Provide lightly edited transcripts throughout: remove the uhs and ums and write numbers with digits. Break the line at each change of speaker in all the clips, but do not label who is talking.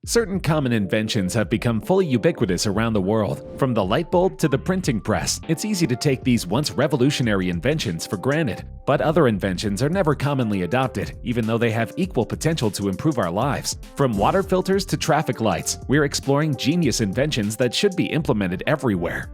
Certain common inventions have become fully ubiquitous around the world. From the light bulb to the printing press, it's easy to take these once revolutionary inventions for granted. But other inventions are never commonly adopted, even though they have equal potential to improve our lives. From water filters to traffic lights, we're exploring genius inventions that should be implemented everywhere.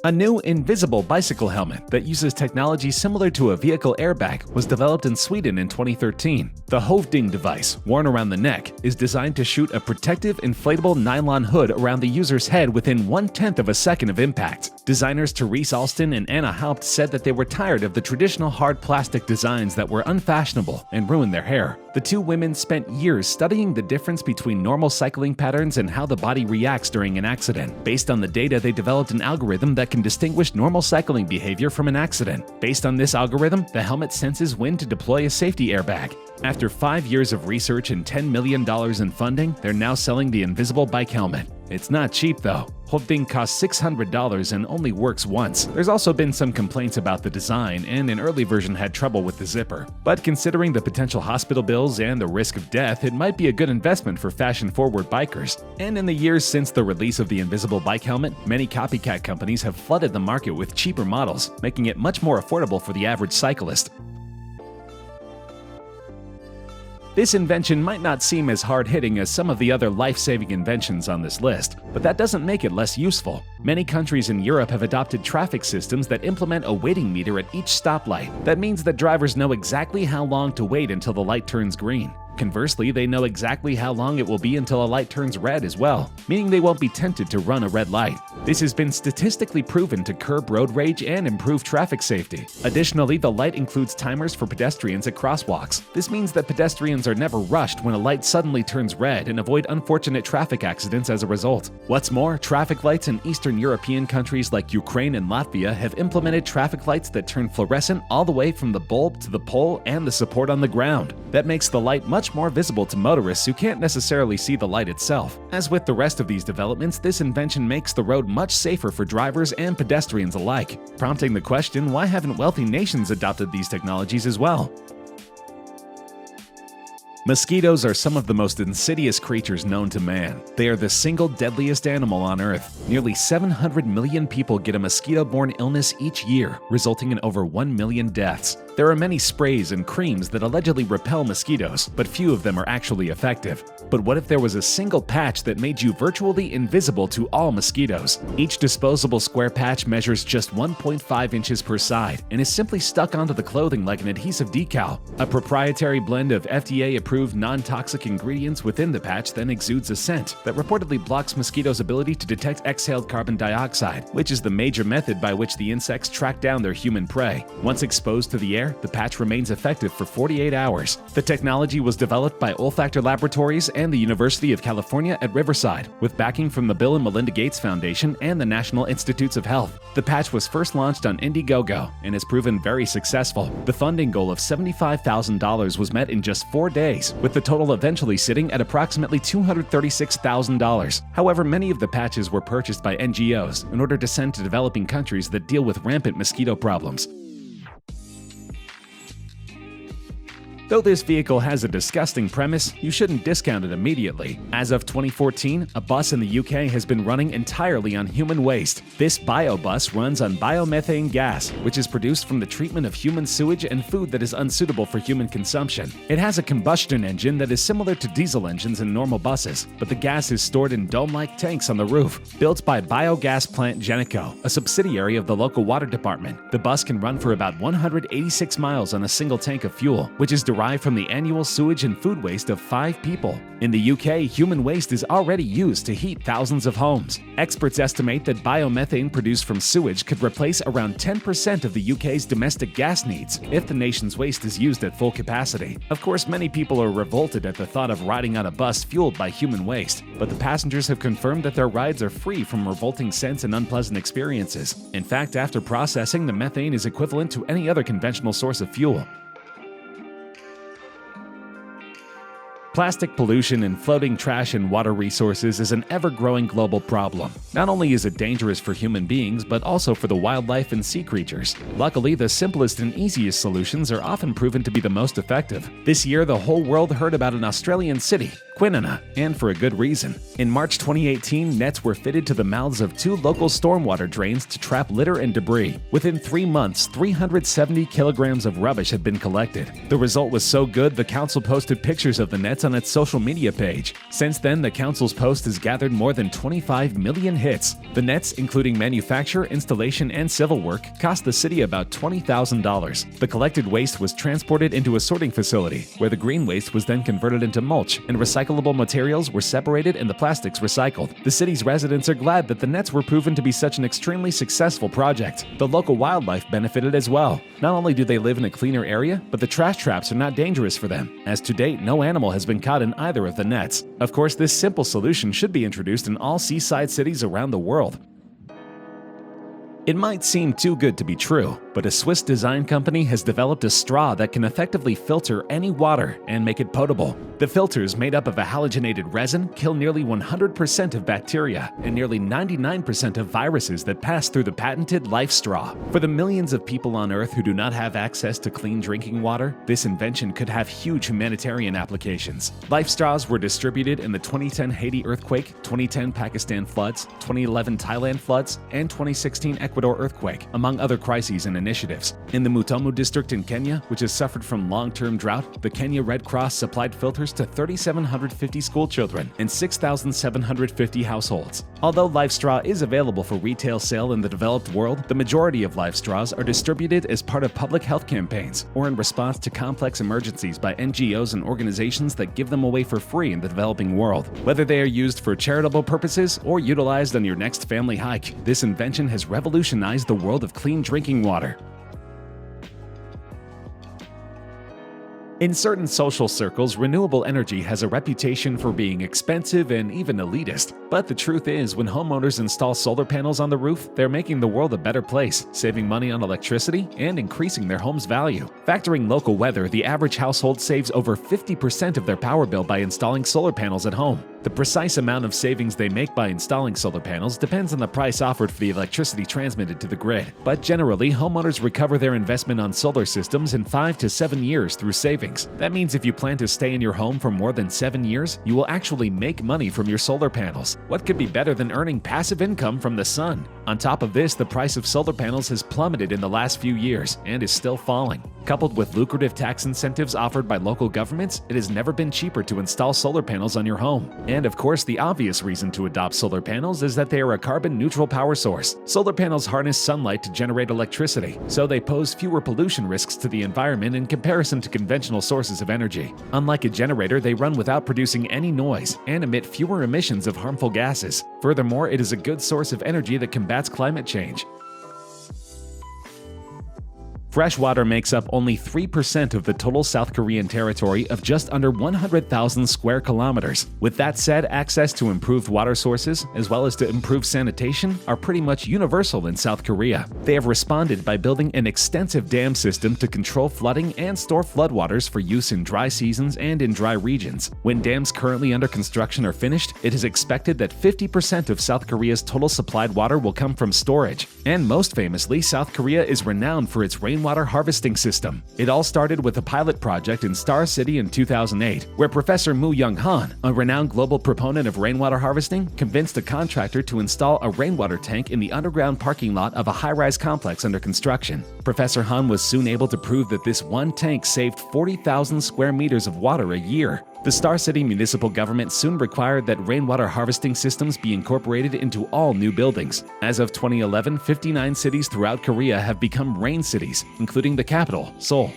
A new invisible bicycle helmet that uses technology similar to a vehicle airbag was developed in Sweden in 2013. The Hovding device, worn around the neck, is designed to shoot a protective inflatable nylon hood around the user's head within 1/10 of a second of impact. Designers Therese Alston and Anna Haupt said that they were tired of the traditional hard plastic designs that were unfashionable and ruined their hair. The two women spent years studying the difference between normal cycling patterns and how the body reacts during an accident. Based on the data, they developed an algorithm that can distinguish normal cycling behavior from an accident. Based on this algorithm, the helmet senses when to deploy a safety airbag. After 5 years of research and $10 million in funding, they're now selling the invisible bike helmet. It's not cheap though. Hovding costs $600 and only works once. There's also been some complaints about the design, and an early version had trouble with the zipper. But considering the potential hospital bills and the risk of death, it might be a good investment for fashion-forward bikers. And in the years since the release of the invisible bike helmet, many copycat companies have flooded the market with cheaper models, making it much more affordable for the average cyclist. This invention might not seem as hard-hitting as some of the other life-saving inventions on this list, but that doesn't make it less useful. Many countries in Europe have adopted traffic systems that implement a waiting meter at each stoplight. That means that drivers know exactly how long to wait until the light turns green. Conversely, they know exactly how long it will be until a light turns red as well, meaning they won't be tempted to run a red light. This has been statistically proven to curb road rage and improve traffic safety. Additionally, the light includes timers for pedestrians at crosswalks. This means that pedestrians are never rushed when a light suddenly turns red and avoid unfortunate traffic accidents as a result. What's more, traffic lights in Eastern European countries like Ukraine and Latvia have implemented traffic lights that turn fluorescent all the way from the bulb to the pole and the support on the ground. That makes the light much more visible to motorists who can't necessarily see the light itself. As with the rest of these developments, this invention makes the road much safer for drivers and pedestrians alike, prompting the question, why haven't wealthy nations adopted these technologies as well? Mosquitoes are some of the most insidious creatures known to man. They are the single deadliest animal on Earth. Nearly 700 million people get a mosquito-borne illness each year, resulting in over 1 million deaths. There are many sprays and creams that allegedly repel mosquitoes, but few of them are actually effective. But what if there was a single patch that made you virtually invisible to all mosquitoes? Each disposable square patch measures just 1.5 inches per side and is simply stuck onto the clothing like an adhesive decal. A proprietary blend of FDA-approved non-toxic ingredients within the patch then exudes a scent that reportedly blocks mosquitoes' ability to detect exhaled carbon dioxide, which is the major method by which the insects track down their human prey. Once exposed to the air, the patch remains effective for 48 hours. The technology was developed by Olfactor Laboratories and the University of California at Riverside, with backing from the Bill and Melinda Gates Foundation and the National Institutes of Health. The patch was first launched on Indiegogo and has proven very successful. The funding goal of $75,000 was met in just 4 days, with the total eventually sitting at approximately $236,000. However, many of the patches were purchased by NGOs in order to send to developing countries that deal with rampant mosquito problems. Though this vehicle has a disgusting premise, you shouldn't discount it immediately. As of 2014, a bus in the UK has been running entirely on human waste. This biobus runs on biomethane gas, which is produced from the treatment of human sewage and food that is unsuitable for human consumption. It has a combustion engine that is similar to diesel engines in normal buses, but the gas is stored in dome-like tanks on the roof. Built by biogas plant Genico, a subsidiary of the local water department, the bus can run for about 186 miles on a single tank of fuel, which is derived from the annual sewage and food waste of 5 people. In the UK, human waste is already used to heat thousands of homes. Experts estimate that biomethane produced from sewage could replace around 10% of the UK's domestic gas needs if the nation's waste is used at full capacity. Of course, many people are revolted at the thought of riding on a bus fueled by human waste, but the passengers have confirmed that their rides are free from revolting scents and unpleasant experiences. In fact, after processing, the methane is equivalent to any other conventional source of fuel. Plastic pollution and floating trash in water resources is an ever-growing global problem. Not only is it dangerous for human beings, but also for the wildlife and sea creatures. Luckily, the simplest and easiest solutions are often proven to be the most effective. This year, the whole world heard about an Australian city, Kwinana, and for a good reason. In March 2018, nets were fitted to the mouths of 2 local stormwater drains to trap litter and debris. Within 3 months, 370 kilograms of rubbish had been collected. The result was so good, the council posted pictures of the nets on its social media page. Since then, the council's post has gathered more than 25 million hits. The nets, including manufacture, installation, and civil work, cost the city about $20,000. The collected waste was transported into a sorting facility, where the green waste was then converted into mulch, and recyclable materials were separated and the plastics recycled. The city's residents are glad that the nets were proven to be such an extremely successful project. The local wildlife benefited as well. Not only do they live in a cleaner area, but the trash traps are not dangerous for them, as to date no animal has been caught in either of the nets. Of course, this simple solution should be introduced in all seaside cities around the world. It might seem too good to be true, but a Swiss design company has developed a straw that can effectively filter any water and make it potable. The filters, made up of a halogenated resin, kill nearly 100% of bacteria and nearly 99% of viruses that pass through the patented Life Straw. For the millions of people on Earth who do not have access to clean drinking water, this invention could have huge humanitarian applications. Life Straws were distributed in the 2010 Haiti earthquake, 2010 Pakistan floods, 2011 Thailand floods, and 2016 Ecuador earthquake, among other crises and initiatives. In the Mutomu district in Kenya, which has suffered from long-term drought, the Kenya Red Cross supplied filters to 3,750 school children and 6,750 households. Although Life Straw is available for retail sale in the developed world, the majority of Life Straws are distributed as part of public health campaigns or in response to complex emergencies by NGOs and organizations that give them away for free in the developing world. Whether they are used for charitable purposes or utilized on your next family hike, this invention has revolutionized the world of clean drinking water. In certain social circles, renewable energy has a reputation for being expensive and even elitist. But the truth is, when homeowners install solar panels on the roof, they're making the world a better place, saving money on electricity and increasing their home's value. Factoring local weather, the average household saves over 50% of their power bill by installing solar panels at home. The precise amount of savings they make by installing solar panels depends on the price offered for the electricity transmitted to the grid. But generally, homeowners recover their investment on solar systems in 5 to 7 years through savings. That means if you plan to stay in your home for more than 7 years, you will actually make money from your solar panels. What could be better than earning passive income from the sun? On top of this, the price of solar panels has plummeted in the last few years and is still falling. Coupled with lucrative tax incentives offered by local governments, it has never been cheaper to install solar panels on your home. And of course, the obvious reason to adopt solar panels is that they are a carbon-neutral power source. Solar panels harness sunlight to generate electricity, so they pose fewer pollution risks to the environment in comparison to conventional sources of energy. Unlike a generator, they run without producing any noise and emit fewer emissions of harmful gases. Furthermore, it is a good source of energy that combats climate change. Fresh water makes up only 3% of the total South Korean territory of just under 100,000 square kilometers. With that said, access to improved water sources, as well as to improved sanitation, are pretty much universal in South Korea. They have responded by building an extensive dam system to control flooding and store floodwaters for use in dry seasons and in dry regions. When dams currently under construction are finished, it is expected that 50% of South Korea's total supplied water will come from storage. And most famously, South Korea is renowned for its rainwater harvesting system. It all started with a pilot project in Star City in 2008, where Professor Moo Young-han, a renowned global proponent of rainwater harvesting, convinced a contractor to install a rainwater tank in the underground parking lot of a high-rise complex under construction. Professor Han was soon able to prove that this one tank saved 40,000 square meters of water a year. The Star City municipal government soon required that rainwater harvesting systems be incorporated into all new buildings. As of 2011, 59 cities throughout Korea have become rain cities, including the capital, Seoul.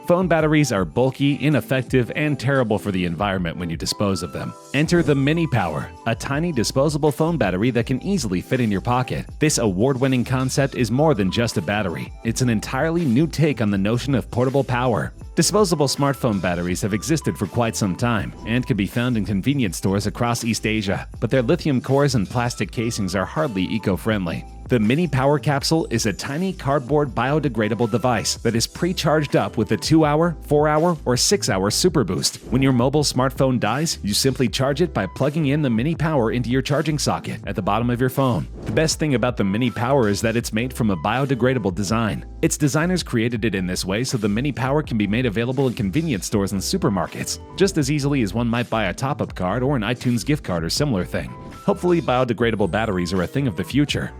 Phone batteries are bulky, ineffective, and terrible for the environment when you dispose of them. Enter the Mini Power, a tiny disposable phone battery that can easily fit in your pocket. This award-winning concept is more than just a battery. It's an entirely new take on the notion of portable power. Disposable smartphone batteries have existed for quite some time and can be found in convenience stores across East Asia, but their lithium cores and plastic casings are hardly eco-friendly. The mini power capsule is a tiny cardboard biodegradable device that is pre-charged up with a 2-hour, 4-hour, or 6-hour super boost. When your mobile smartphone dies, you simply charge it by plugging in the mini power into your charging socket at the bottom of your phone. The best thing about the mini power is that it's made from a biodegradable design. Its designers created it in this way so the mini power can be made available in convenience stores and supermarkets, just as easily as one might buy a top-up card or an iTunes gift card or similar thing. Hopefully, biodegradable batteries are a thing of the future.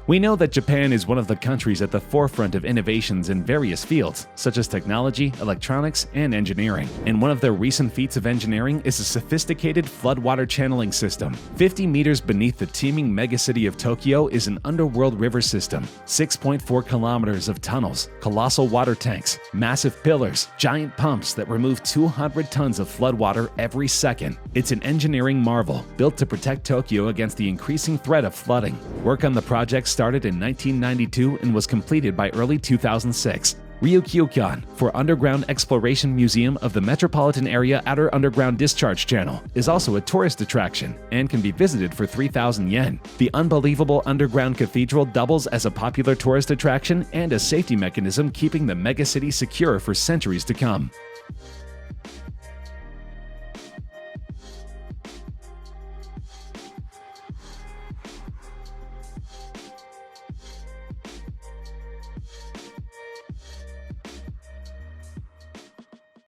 We know that Japan is one of the countries at the forefront of innovations in various fields, such as technology, electronics, and engineering. And one of their recent feats of engineering is a sophisticated floodwater channeling system. 50 meters beneath the teeming megacity of Tokyo is an underworld river system, 6.4 kilometers of tunnels, colossal water tanks, massive pillars, giant pumps that remove 200 tons of floodwater every second. It's an engineering marvel, built to protect Tokyo against the increasing threat of flooding. Work on the project started in 1992 and was completed by early 2006. Ryukyukan, for Underground Exploration Museum of the Metropolitan Area Outer Underground Discharge Channel, is also a tourist attraction and can be visited for 3,000 yen. The unbelievable underground cathedral doubles as a popular tourist attraction and a safety mechanism keeping the megacity secure for centuries to come.